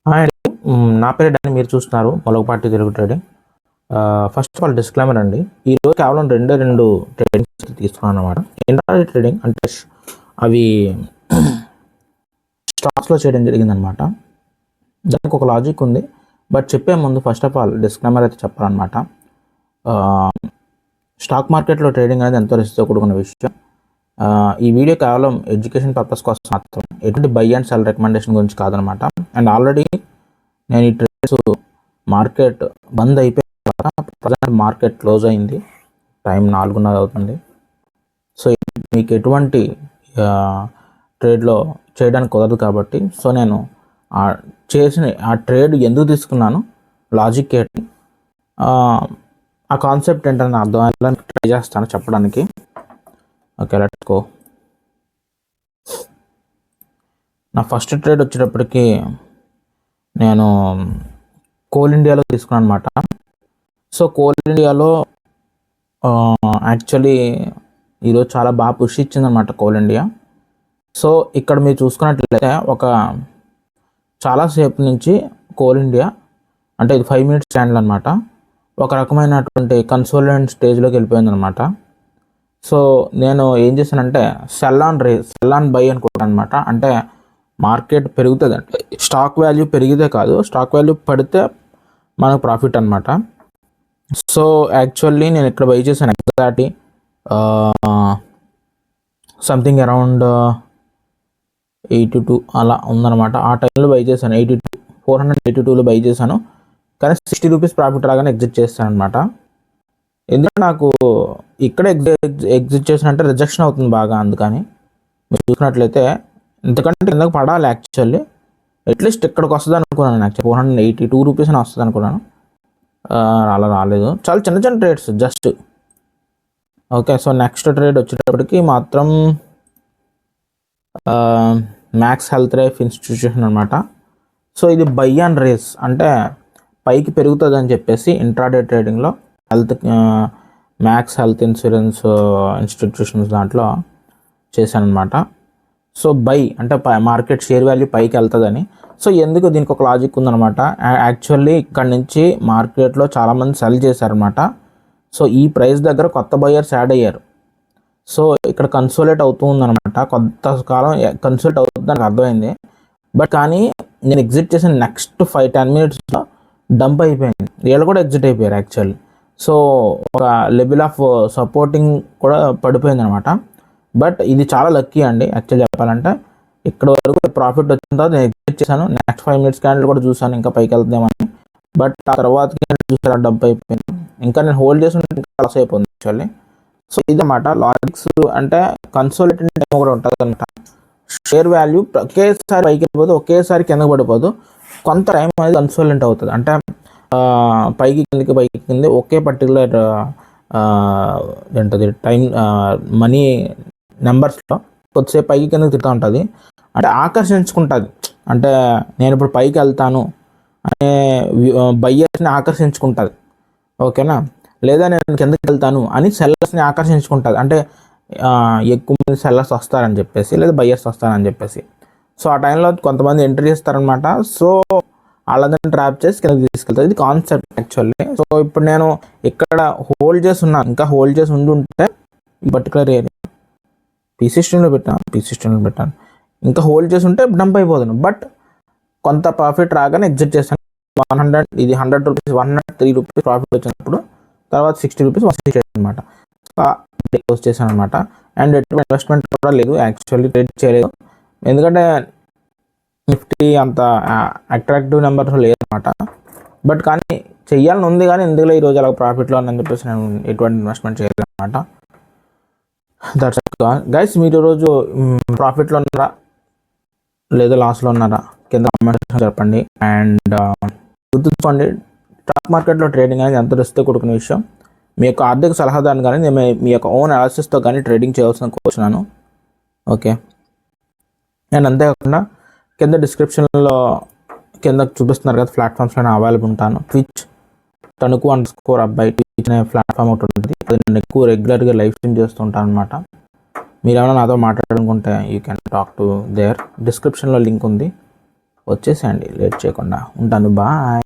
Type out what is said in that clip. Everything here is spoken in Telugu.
హాయ్ అండి. నా పేరు డాని. మీరు చూస్తున్నారు Molagapati Telugu trading. First of all disclaimer అండి. ఈరోజు కేవలం రెండు ట్రేడింగ్స్ తీసుకున్నాను అనమాట. ఇంట్రాడే ట్రేడింగ్ అంటే అవి స్టాక్స్లో చేయడం జరిగిందనమాట. దానికి ఒక లాజిక్ ఉంది, బట్ చెప్పే ముందు ఫస్ట్ ఆఫ్ ఆల్ డిస్క్లైమర్ అయితే చెప్పాలన్నమాట. స్టాక్ మార్కెట్లో ట్రేడింగ్ అనేది ఎంతో రిస్క్తో కూడుకున్న విషయం. ఈ వీడియో కేవలం ఎడ్యుకేషన్ పర్పస్ కోసం మాత్రం, ఎటువంటి బై అండ్ సెల్ రికమెండేషన్ గురించి కాదనమాట. అండ్ ఆల్రెడీ నేను ఈ ట్రేడ్స్ మార్కెట్ బంద్ అయిపోయిన తర్వాత ప్రజెంట్ మార్కెట్ క్లోజ్ అయింది, టైం 4:30 అవుతుంది. సో మీకు ఎటువంటి ట్రేడ్లో చేయడానికి కుదరదు కాబట్టి, సో నేను చేసిన ఆ ట్రేడ్ ఎందుకు తీసుకున్నాను, లాజిక్ ఏంటి, ఆ కాన్సెప్ట్ ఏంటని అర్థం అయ్యేలా ట్రై చేస్తాను చెప్పడానికి. Okay, let's go. నా ఫస్ట్ ట్రేడ్ వచ్చేటప్పటికి నేను కోల్ ఇండియాలో తీసుకున్నాను అనమాట. సో కోల్ ఇండియాలో యాక్చువల్లీ ఈరోజు చాలా బాగా పుష్ ఇచ్చిందనమాట కోల్ ఇండియా. సో ఇక్కడ మీరు చూసుకున్నట్లయితే చాలాసేపు నుంచి కోల్ ఇండియా అంటే ఇది 5 minutes క్యాండిల్ అనమాట, ఒక రకమైనటువంటి కన్సోలిడేషన్ స్టేజ్లోకి వెళ్ళిపోయిందనమాట. సో నేను ఏం చేశానంటే సెల్ ఆన్ బై అనుకుంటాను అనమాట. అంటే మార్కెట్ పెరుగుతుంది అంటే స్టాక్ వాల్యూ పెరిగితే కాదు, స్టాక్ వాల్యూ పడితే మనకు ప్రాఫిట్ అనమాట. సో యాక్చువల్లీ నేను ఇక్కడ బై చేశాను ఎగ్జాక్ట్లీ సంథింగ్ అరౌండ్ 82 అలా ఉందన్నమాట. ఆ టైంలో బై చేశాను, 482లో బై చేశాను. కానీ 60 రూపీస్ ప్రాఫిట్ రాగానే ఎగ్జిట్ చేస్తాను అనమాట. ఎందుకంటే నాకు ఇక్కడ ఎగ్జిట్ చేసినంటే రిజెక్షన్ అవుతుంది బాగా, అందుకని మీరు చూసినట్లయితే ఎందుకంటే కిందకు పడాలి యాక్చువల్లీ, అట్లీస్ట్ ఇక్కడికి వస్తుంది అనుకున్నాను. యాక్చువల్లీ 482 రూపీస్ అని వస్తుంది అనుకున్నాను, అలా రాలేదు. చాలా చిన్న చిన్న trades just. Okay, so next trade వచ్చేటప్పటికి మాత్రం మ్యాక్స్ హెల్త్ లైఫ్ ఇన్స్టిట్యూషన్ అనమాట. సో ఇది బై అండ్ రేస్, అంటే పైకి పెరుగుతుంది అని చెప్పేసి ఇంట్రాడే ట్రేడింగ్లో మ్యాక్స్ హెల్త్ ఇన్సూరెన్స్ ఇన్స్టిట్యూషన్స్ దాంట్లో చేశాను అనమాట. సో బై అంటే మార్కెట్ షేర్ వాల్యూ పైకి వెళ్తుందని. సో ఎందుకు దీనికి ఒక లాజిక్ ఉందన్నమాట. యాక్చువల్లీ ఇక్కడ నుంచి మార్కెట్లో చాలామంది సెల్ చేశారనమాట. సో ఈ ప్రైస్ దగ్గర కొత్త బయర్స్ యాడ్ అయ్యారు. సో ఇక్కడ కన్సోలేట్ అవుతూ ఉందన్నమాట, కొంతకాలం కన్సోలేట్ అవుతుంది నాకు అర్థమైంది. బట్ కానీ నేను ఎగ్జిట్ చేసిన నెక్స్ట్ 5-10 minutesలో డంప్ అయిపోయింది, వీళ్ళు కూడా ఎగ్జిట్ అయిపోయారు యాక్చువల్లీ. సో ఒక లెవెల్ ఆఫ్ సపోర్టింగ్ కూడా పడిపోయింది అనమాట. బట్ ఇది చాలా లక్కీ అండి యాక్చువల్లీ చెప్పాలంటే. ఇక్కడ వరకు ప్రాఫిట్ వచ్చిన తర్వాత నేను ఎగ్జిట్ చేశాను. నెక్స్ట్ 5 minutes క్యాండిల్ కూడా చూశాను ఇంకా పైకి వెళ్తామని, బట్ ఆ తర్వాత చూసాను డంప్ అయిపోయింది. ఇంకా నేను హోల్డ్ చేసి ఇంకా లాస్ అయిపోయింది యాక్చువల్లీ. సో ఇదన్నమాట లాజిక్స్. అంటే కన్సోలేటెడ్ టైం కూడా ఉంటుంది అనమాట. షేర్ వాల్యూ ఒకేసారి పైకి వెళ్ళిపోదు, ఒకేసారి కిందకి పడిపోదు, కొంత టైం అనేది కన్సోలెంట్ అవుతుంది. అంటే పైకి కింద ఒకే పర్టికులర్ ఏంటది టైం మనీ నెంబర్స్లో కొద్దిసేపు పైకి కిందకి తిరుగుతూ ఉంటుంది. అంటే ఆకర్షించుకుంటుంది, అంటే నేను ఇప్పుడు పైకి వెళ్తాను అనే బయ్యర్స్ని ఆకర్షించుకుంటుంది, ఓకేనా. లేదా నేను కిందకి వెళ్తాను అని సెల్లర్స్ని ఆకర్షించుకుంటుంది, అంటే ఎక్కువ మంది సెల్లర్స్ వస్తారని చెప్పేసి, లేదా బయ్యర్స్ వస్తారని చెప్పేసి. సో ఆ టైంలో కొంతమంది ఎంట్రీ చేస్తారనమాట. సో వాళ్ళందరినీ ట్రాప్ చేసి కిందకి తీసుకెళ్తారు. ఇది కాన్సెప్ట్ యాక్చువల్లీ. సో ఇప్పుడు నేను ఇక్కడ హోల్డ్ చేసి ఉన్నాను, ఇంకా హోల్డ్ చేసి ఉంటే ఈ పర్టికులర్ ఏరియా పీసీ స్ట్రీమ్లో పెట్టాను, ఇంకా హోల్డ్ చేసి ఉంటే డంప్ అయిపోతాను. బట్ కొంత ప్రాఫిట్ రాగానే ఎగ్జిట్ చేస్తాను. 100 రూపీస్ 103 రూపీస్ ప్రాఫిట్ వచ్చినప్పుడు, తర్వాత 60 రూపీస్ 160 అనమాట క్లోజ్ చేశాను అనమాట. అండ్ ఎటువంటి ఇన్వెస్ట్మెంట్ కూడా లేదు యాక్చువల్లీ, ట్రేడ్ చేయలేదు. ఎందుకంటే నిఫ్టీ అంత అట్రాక్టివ్ నెంబర్స్ లేదనమాట. బట్ కానీ చెయ్యాలని ఉంది, కానీ ఎందుకులో ఈరోజు అలా ప్రాఫిట్లో ఉందని చెప్పేసి నేను ఎటువంటి ఇన్వెస్ట్మెంట్ చేయలేదన్నమాట. That's guys. మీరు ఈరోజు ప్రాఫిట్లో ఉన్నారా లేదా లాస్లో ఉన్నారా కింద కామెంట్స్ చెప్పండి. అండ్ గుర్తుంచుకోండి, స్టాక్ మార్కెట్లో ట్రేడింగ్ అనేది ఎంత రిస్క్తో కూడుకున్న విషయం. మీ యొక్క ఆర్థిక సలహాదారుని కానీ మీ యొక్క ఓన్ అనాలిసిస్తో కానీ ట్రేడింగ్ చేయవలసిన కోరుచున్నాను, ఓకే. నేను అంతేకాకుండా కింద డిస్క్రిప్షన్లో కింద చూపిస్తున్నారు కదా ప్లాట్ఫామ్స్లో నేను అవైలబుల్ ఉంటాను. ట్విచ్ _అబ్బాయి ట్విచ్ అనే ప్లాట్ఫామ్ ఒకటి ఉంటుంది. అది నేను ఎక్కువ రెగ్యులర్గా లైవ్ స్ట్రీమ్ చేస్తూ ఉంటాను అనమాట. మీరు ఏమైనా నాతో మాట్లాడాలనుకుంటే you can talk to there. డిస్క్రిప్షన్లో లింక్ ఉంది, వచ్చేసేయండి లేట్ చేయకుండా. ఉంటాను, బాయ్.